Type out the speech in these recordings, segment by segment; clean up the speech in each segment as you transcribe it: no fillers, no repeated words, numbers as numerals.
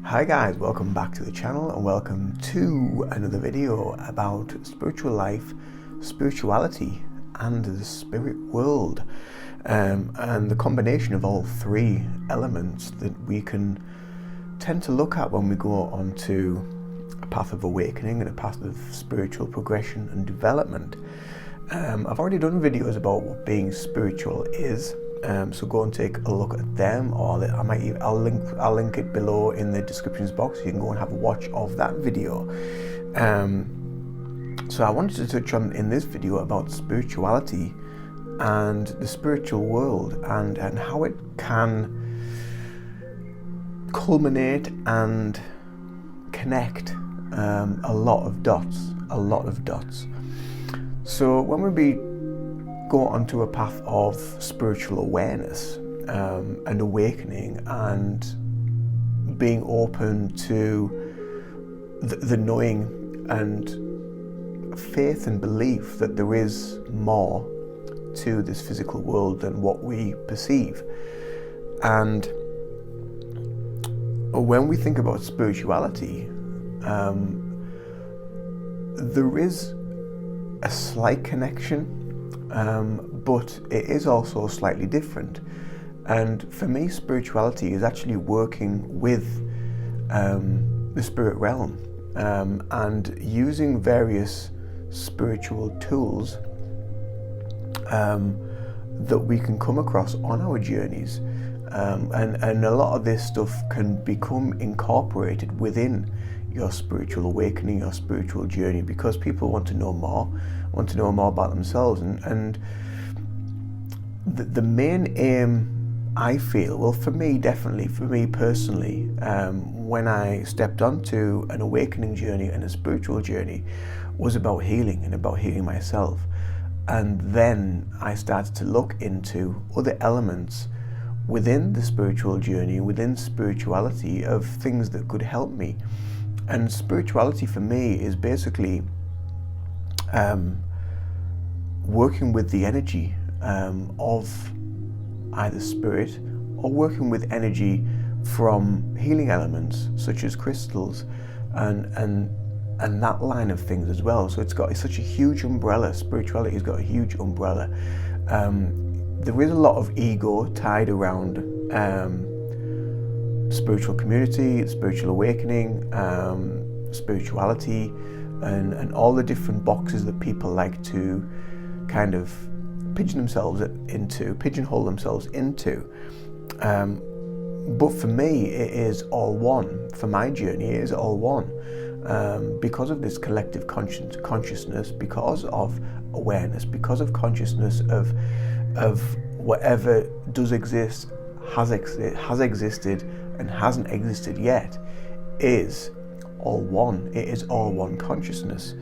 Hi guys, welcome back to the channel and welcome to another video about spiritual life, spirituality and the spirit world, and the combination of all three elements that we can tend to look at when we go onto a path of awakening and a path of spiritual progression and development. I've already done videos about what being spiritual is. So go and take a look at them, or I'll link it below in the descriptions box. You can go and have a watch of that video. So I wanted to touch on in this video about spirituality and the spiritual world and how it can culminate and connect a lot of dots. So when we go onto a path of spiritual awareness and awakening and being open to the knowing and faith and belief that there is more to this physical world than what we perceive. And when we think about spirituality, there is a slight connection, but it is also slightly different. And for me, spirituality is actually working with the spirit realm and using various spiritual tools that we can come across on our journeys, and a lot of this stuff can become incorporated within your spiritual awakening, your spiritual journey, because people want to know more about themselves. And the main aim, I feel, well, for me personally, when I stepped onto an awakening journey and a spiritual journey, was about healing and about healing myself. And then I started to look into other elements within the spiritual journey, within spirituality, of things that could help me. And spirituality for me is basically working with the energy of either spirit, or working with energy from healing elements such as crystals and that line of things as well. So it's such a huge umbrella. Spirituality has got a huge umbrella. There is a lot of ego tied around spiritual community, spiritual awakening, spirituality, and all the different boxes that people like to kind of pigeonhole themselves into. But for me, it is all one. For my journey, it is all one. Because of this collective consciousness, because of awareness, because of consciousness of whatever does exist, has existed, and hasn't existed yet, is all one. It is all one consciousness.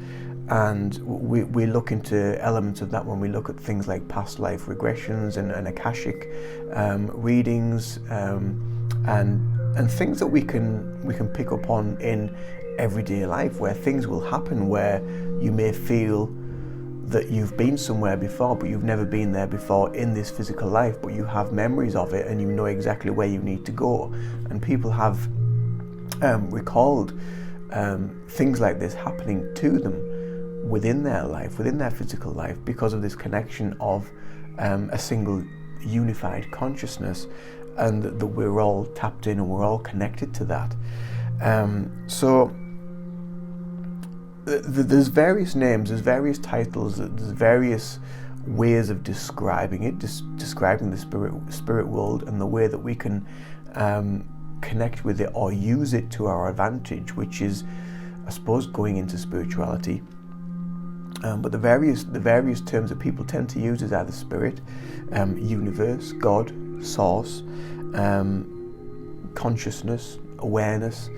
And we look into elements of that when we look at things like past life regressions and Akashic readings, and things that we can pick up on in everyday life, where things will happen where you may feel that you've been somewhere before, but you've never been there before in this physical life, but you have memories of it and you know exactly where you need to go. And people have recalled things like this happening to them within their life, within their physical life, because of this connection of a single unified consciousness, and that we're all tapped in and we're all connected to that. So there's various names, there's various titles, there's various ways of describing it, describing the spirit world, and the way that we can connect with it or use it to our advantage, which is, I suppose, going into spirituality. But the various terms that people tend to use is either spirit, universe, God, source, consciousness, awareness,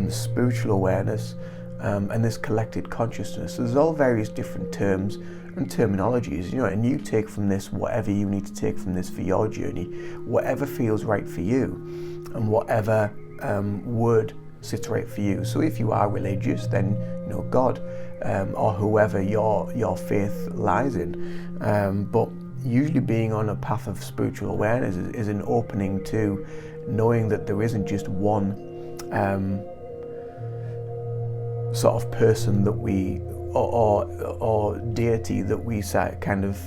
spiritual awareness, and this collected consciousness. So there's all various different terms and terminologies, and you take from this whatever you need to take from this for your journey, whatever feels right for you, and whatever word sits right for you. So if you are religious, then God, or whoever your faith lies in. But usually being on a path of spiritual awareness is an opening to knowing that there isn't just one sort of person that we, or deity that we kind of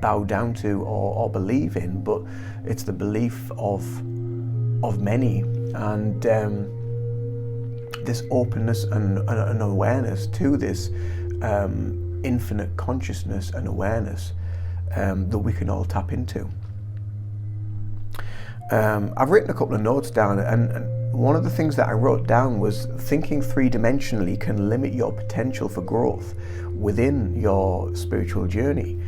bow down to or believe in, but it's the belief of many, and this openness and awareness to this infinite consciousness and awareness that we can all tap into. I've written a couple of notes down, and one of the things that I wrote down was thinking three-dimensionally can limit your potential for growth within your spiritual journey.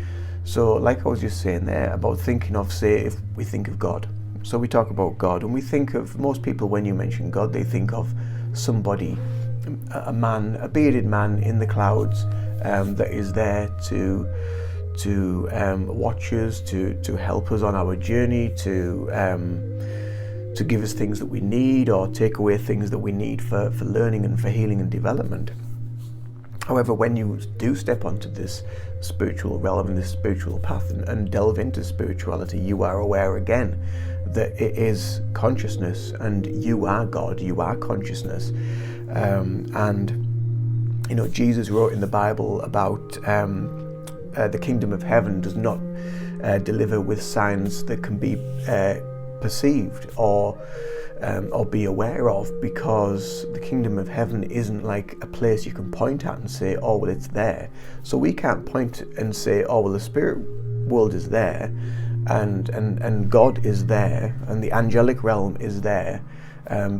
So like I was just saying there about thinking of, say, if we think of God. So we talk about God, and we think of, most people when you mention God, they think of somebody, a man, a bearded man in the clouds that is there to watch us, to help us on our journey, to give us things that we need or take away things that we need for learning and for healing and development. However, when you do step onto this spiritual realm and this spiritual path and delve into spirituality, you are aware again that it is consciousness, and you are God, you are consciousness. And you know, Jesus wrote in the Bible about the kingdom of heaven does not deliver with signs that can be perceived or be aware of, because the kingdom of heaven isn't like a place you can point at and say, oh well, it's there. So we can't point and say, oh well, the spirit world is there, and God is there, and the angelic realm is there,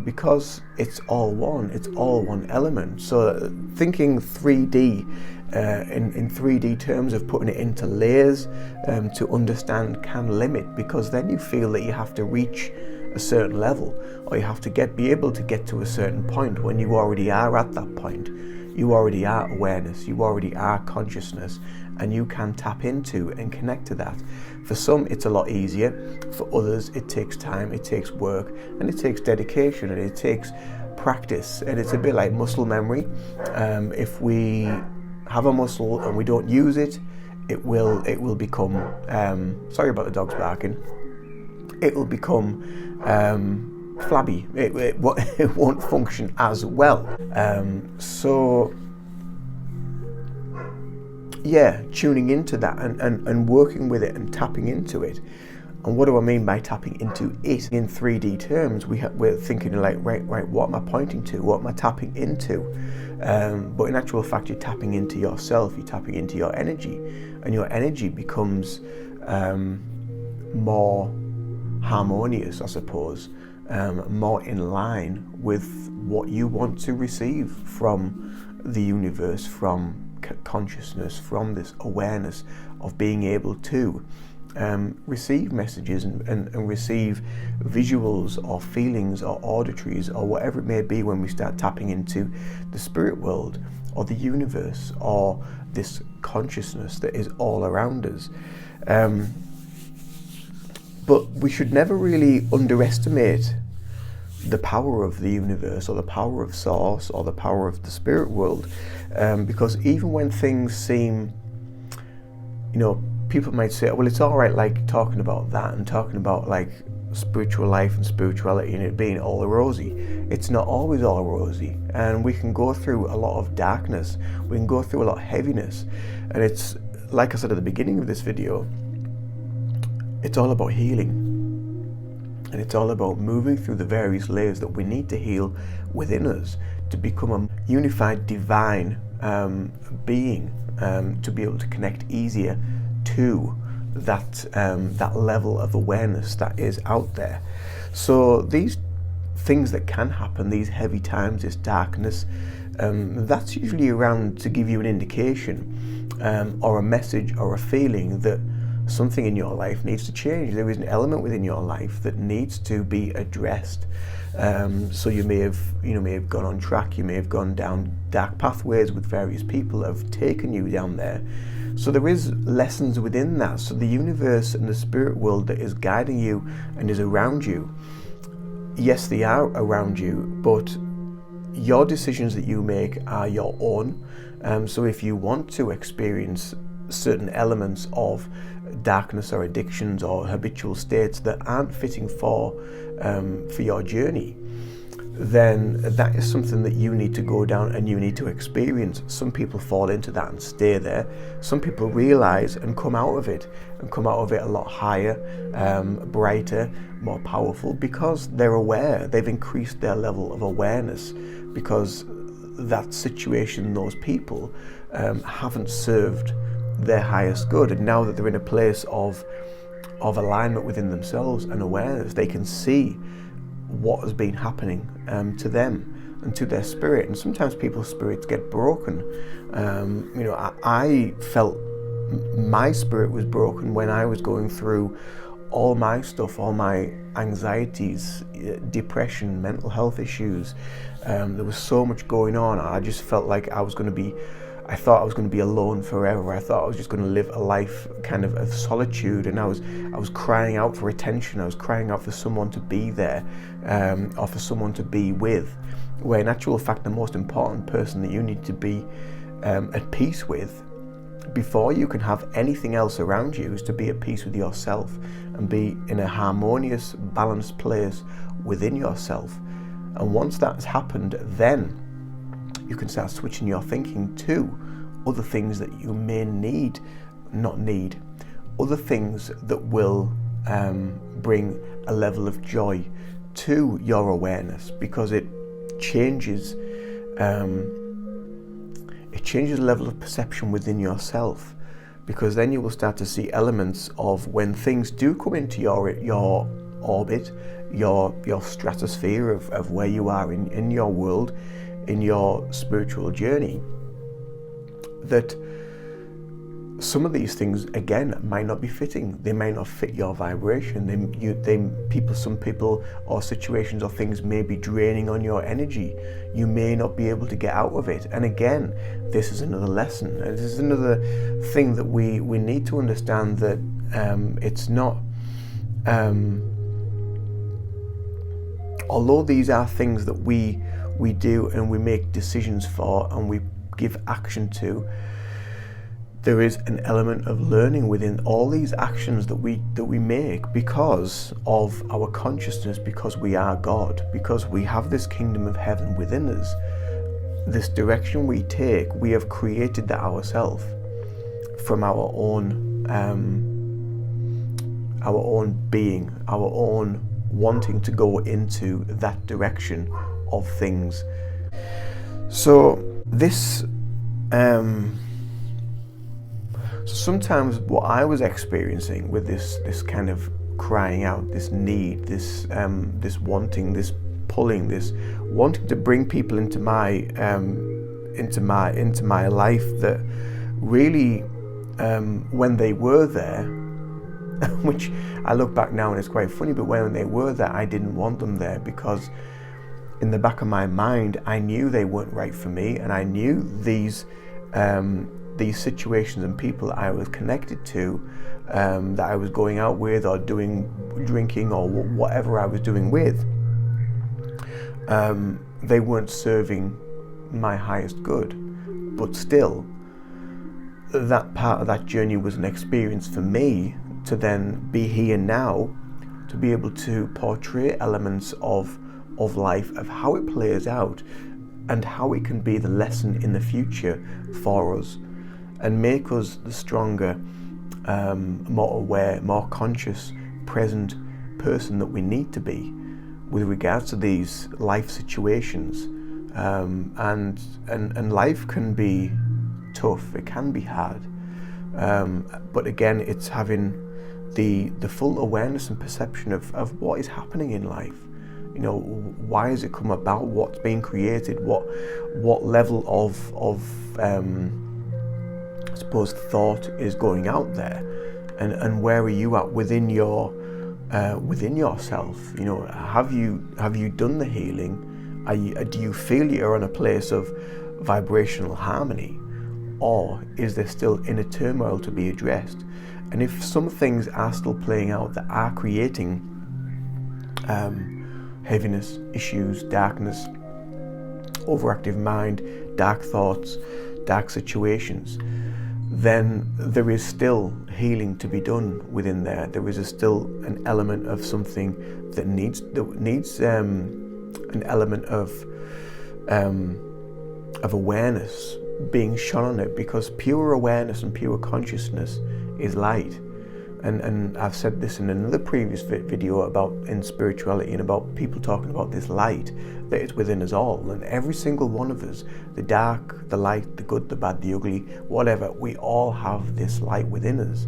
because it's all one. It's all one element. So thinking 3D in 3D terms of putting it into layers to understand can limit, because then you feel that you have to reach a certain level, or you have to be able to get to a certain point when you already are at that point. You already are awareness, you already are consciousness, and you can tap into and connect to that. For some it's a lot easier, for others it takes time, it takes work, and it takes dedication, and it takes practice, and it's a bit like muscle memory. If we have a muscle and we don't use it, it will become sorry about the dogs barking, it will become flabby. It won't function as well. So yeah, tuning into that and working with it and tapping into it. And what do I mean by tapping into it? In 3D terms, we're thinking like, right, what am I pointing to? What am I tapping into? But in actual fact, you're tapping into yourself, you're tapping into your energy, and your energy becomes more harmonious, I suppose, more in line with what you want to receive from the universe, from consciousness, from this awareness of being able to receive messages and receive visuals or feelings or auditories or whatever it may be when we start tapping into the spirit world or the universe or this consciousness that is all around us. But we should never really underestimate the power of the universe or the power of source or the power of the spirit world, because even when things seem, you know, people might say, well, it's all right, like talking about that and talking about like spiritual life and spirituality and it being all rosy. It's not always all rosy, and we can go through a lot of darkness, we can go through a lot of heaviness, and it's like I said at the beginning of this video, it's all about healing, and it's all about moving through the various layers that we need to heal within us to become a unified divine being, to be able to connect easier to that level of awareness that is out there. So these things that can happen, these heavy times, this darkness, that's usually around to give you an indication or a message or a feeling that something in your life needs to change. There is an element within your life that needs to be addressed. So you may have gone on track, you may have gone down dark pathways with various people that have taken you down there. So there is lessons within that. So the universe and the spirit world that is guiding you and is around you, yes, they are around you, but your decisions that you make are your own. So if you want to experience certain elements of darkness or addictions or habitual states that aren't fitting for your journey, then that is something that you need to go down and you need to experience. Some people fall into that and stay there. Some people realize and come out of it a lot higher, brighter, more powerful, because they're aware. They've increased their level of awareness because that situation, those people haven't served their highest good, and now that they're in a place of alignment within themselves and awareness, they can see what has been happening to them and to their spirit. And sometimes people's spirits get broken. I felt my spirit was broken when I was going through all my stuff, all my anxieties, depression, mental health issues. There was so much going on. I just felt like I thought I was going to be alone forever. I thought I was just going to live a life kind of solitude, and I was crying out for attention. I was crying out for someone to be there, or for someone to be with, where in actual fact the most important person that you need to be at peace with before you can have anything else around you is to be at peace with yourself and be in a harmonious, balanced place within yourself. And once that's happened, then you can start switching your thinking to other things that you may not need, other things that will bring a level of joy to your awareness, because it changes the level of perception within yourself, because then you will start to see elements of when things do come into your orbit, your stratosphere of where you are in your world, in your spiritual journey, that some of these things again might not be fitting. They may not fit your vibration. Some people or situations or things may be draining on your energy. You may not be able to get out of it. And again, this is another lesson. This is another thing that we need to understand, that it's not. Although these are things that we do and we make decisions for and we give action to, there is an element of learning within all these actions that we make, because of our consciousness, because we are God, because we have this kingdom of heaven within us. This direction we take, we have created that ourselves from our own being, our own wanting to go into that direction of things. So this sometimes what I was experiencing with this kind of crying out, this need, this wanting, this pulling, this wanting to bring people into my life, that really when they were there, which I look back now and it's quite funny, but when they were there, I didn't want them there, because in the back of my mind, I knew they weren't right for me, and I knew these situations and people I was connected to, that I was going out with or drinking or whatever I was doing with, they weren't serving my highest good. But still, that part of that journey was an experience for me to then be here now, to be able to portray elements of life, of how it plays out and how it can be the lesson in the future for us, and make us the stronger, more aware, more conscious, present person that we need to be with regards to these life situations. And life can be tough, it can be hard, but again, it's having the full awareness and perception of what is happening in life. You know, why has it come about? What's being created? What level of I suppose thought is going out there, and where are you at within yourself? You know, have you done the healing? Do you feel you're on a place of vibrational harmony, or is there still inner turmoil to be addressed? And if some things are still playing out that are creating heaviness, issues, darkness, overactive mind, dark thoughts, dark situations, then there is still healing to be done within there. There is still an element of something that needs an element of awareness being shone on it, because pure awareness and pure consciousness is light. And I've said this in another previous video about in spirituality and about people talking about this light that is within us all. And every single one of us, the dark, the light, the good, the bad, the ugly, whatever, we all have this light within us.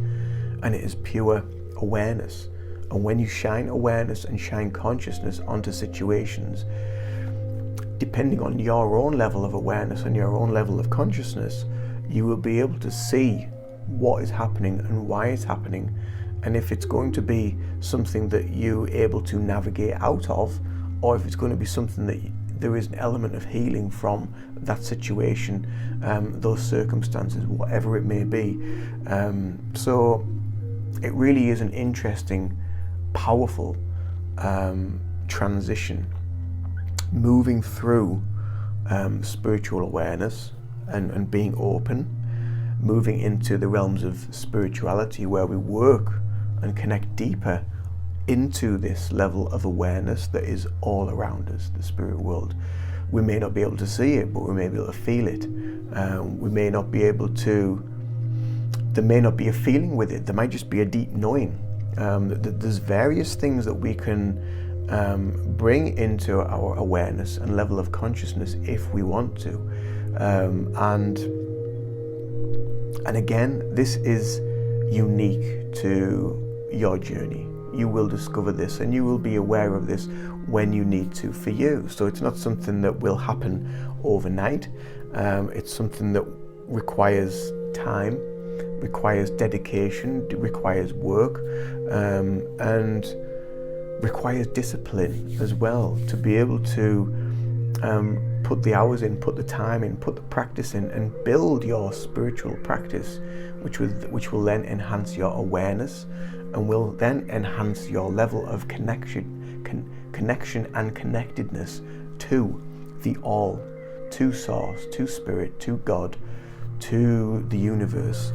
And it is pure awareness. And when you shine awareness and shine consciousness onto situations, depending on your own level of awareness and your own level of consciousness, you will be able to see what is happening and why it's happening, and if it's going to be something that you're able to navigate out of, or if it's going to be something that there is an element of healing from that situation, those circumstances, whatever it may be. So it really is an interesting, powerful transition, moving through spiritual awareness and being open, moving into the realms of spirituality where we work and connect deeper into this level of awareness that is all around us, the spirit world. We may not be able to see it, but we may be able to feel it. We may not be able to, there may not be a feeling with it, there might just be a deep knowing. There's various things that we can bring into our awareness and level of consciousness if we want to. And again, this is unique to your journey. You will discover this and you will be aware of this when you need to for you. So it's not something that will happen overnight. It's something that requires time, requires dedication, requires work, and requires discipline as well to be able to put the hours in, put the time in, put the practice in, and build your spiritual practice, which will then enhance your awareness and will then enhance your level of connection and connectedness to the all, to source, to spirit, to God, to the universe.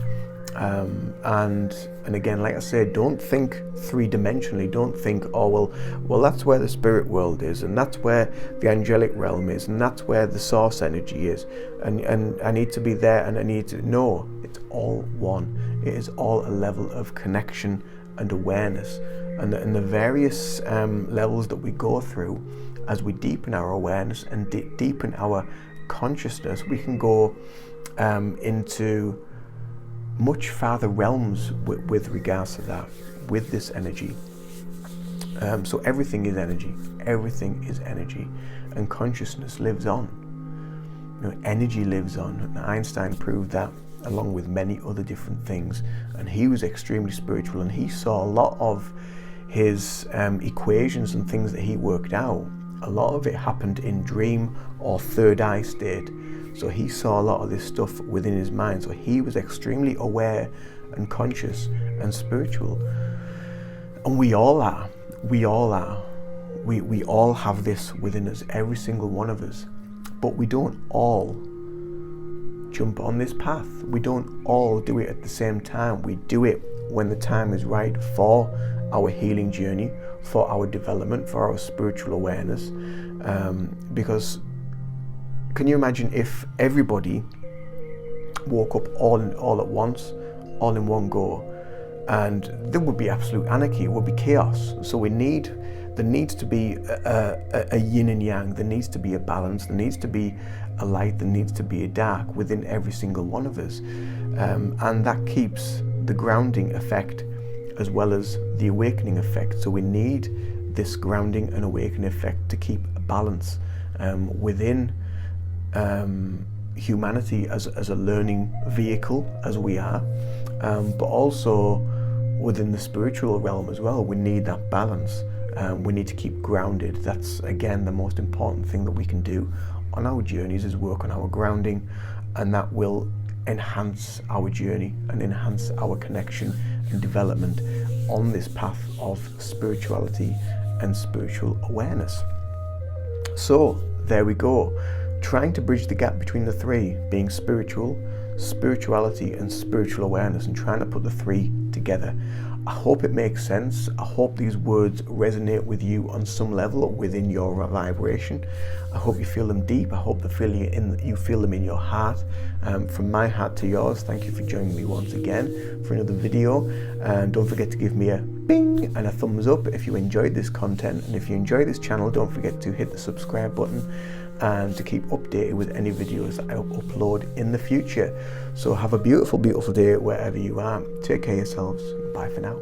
And again, like I said, don't think three-dimensionally. Don't think, oh well that's where the spirit world is, and that's where the angelic realm is, and that's where the source energy is, and I need to be there, and I need to. No, it's all one. It is all a level of connection and awareness, and the various levels that we go through as we deepen our awareness and deepen our consciousness, we can go into much farther realms with regards to that, with this energy. So everything is energy. Everything is energy, and consciousness lives on. Energy lives on. And Einstein proved that, along with many other different things. And he was extremely spiritual, and he saw a lot of his equations and things that he worked out. A lot of it happened in dream or third eye state. So he saw a lot of this stuff within his mind. So he was extremely aware and conscious and spiritual. And we all are. We all are. We all have this within us, every single one of us. But we don't all jump on this path. We don't all do it at the same time. We do it when the time is right for our healing journey, for our development, for our spiritual awareness. Because can you imagine if everybody woke up all at once, all in one go? And there would be absolute anarchy, it would be chaos. So there needs to be a yin and yang, there needs to be a balance, there needs to be a light, there needs to be a dark within every single one of us. And that keeps the grounding effect as well as the awakening effect. So we need this grounding and awakening effect to keep a balance within humanity as a learning vehicle, as we are, but also within the spiritual realm as well. We need that balance. We need to keep grounded. That's again the most important thing that we can do on our journeys, is work on our grounding, and that will enhance our journey and enhance our connection and development on this path of spirituality and spiritual awareness. So there we go, trying to bridge the gap between the three, being spirituality and spiritual awareness, and trying to put the three together. I hope it makes sense. I hope these words resonate with you on some level or within your vibration. I hope you feel them deep. I hope you feel them in your heart. From my heart to yours, thank you for joining me once again for another video. And don't forget to give me a bing and a thumbs up if you enjoyed this content. And if you enjoy this channel, don't forget to hit the subscribe button and to keep updated with any videos that I upload in the future. So have a beautiful, beautiful day wherever you are. Take care of yourselves. Bye for now.